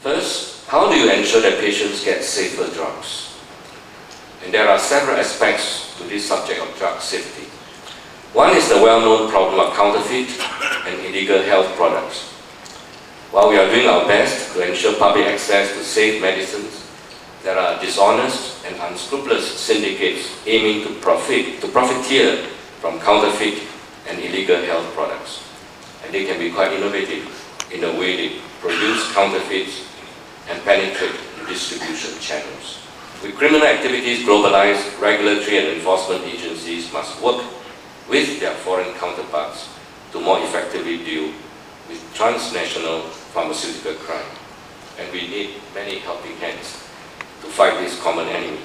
First, how do you ensure that patients get safer drugs? And there are several aspects to this subject of drug safety. One is the well-known problem of counterfeit and illegal health products. While we are doing our best to ensure public access to safe medicines, there are dishonest and unscrupulous syndicates aiming to profiteer from counterfeit and illegal health products. And they can be quite innovative in the way they produce counterfeits and penetrate the distribution channels. With criminal activities globalized, regulatory and enforcement agencies must work with their foreign counterparts to more effectively deal with transnational pharmaceutical crime. And we need many helping hands to fight this common enemy.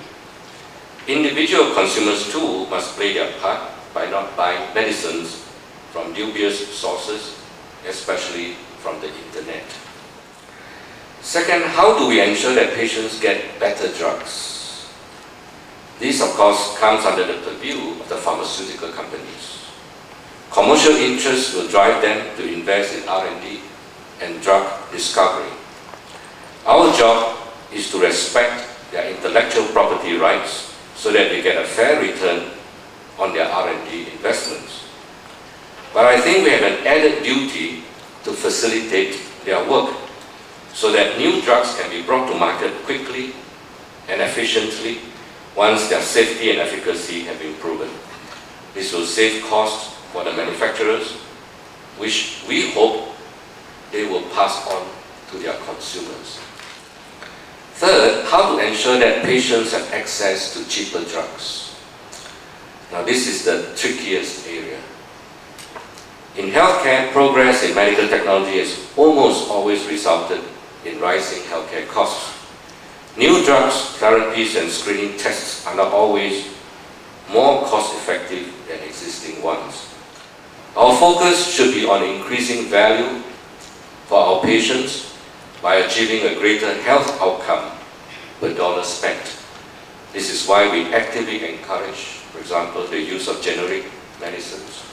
Individual consumers too must play their part by not buying medicines from dubious sources, especially from the internet. Second, how do we ensure that patients get better drugs? This, of course, comes under the purview of the pharmaceutical companies. Commercial interests will drive them to invest in R&D and drug discovery. Our job is to respect their intellectual property rights so that they get a fair return on their R&D investments. But I think we have an added duty to facilitate their work so that new drugs can be brought to market quickly and efficiently once their safety and efficacy have been proven. This will save costs for the manufacturers, which we hope they will pass on to their consumers. Third, how to ensure that patients have access to cheaper drugs. Now this is the trickiest area. In healthcare, progress in medical technology has almost always resulted in rising healthcare costs. New drugs, therapies and screening tests are not always more cost-effective than existing ones. Our focus should be on increasing value for our patients by achieving a greater health outcome per dollar spent. This is why we actively encourage, for example, the use of generic medicines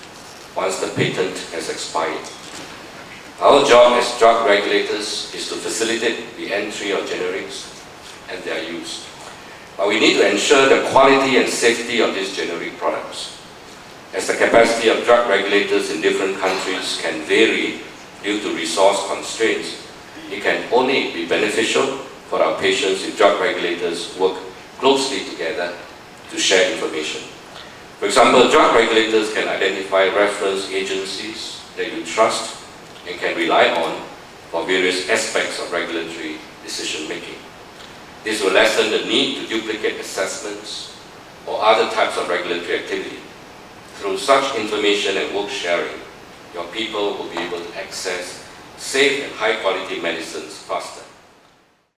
once the patent has expired. Our job as drug regulators is to facilitate the entry of generics and their use. But we need to ensure the quality and safety of these generic products. As the capacity of drug regulators in different countries can vary due to resource constraints, it can only be beneficial for our patients if drug regulators work closely together to share information. For example, drug regulators can identify reference agencies that you trust and can rely on for various aspects of regulatory decision-making. This will lessen the need to duplicate assessments or other types of regulatory activity. Through such information and work sharing, your people will be able to access safe and high-quality medicines faster.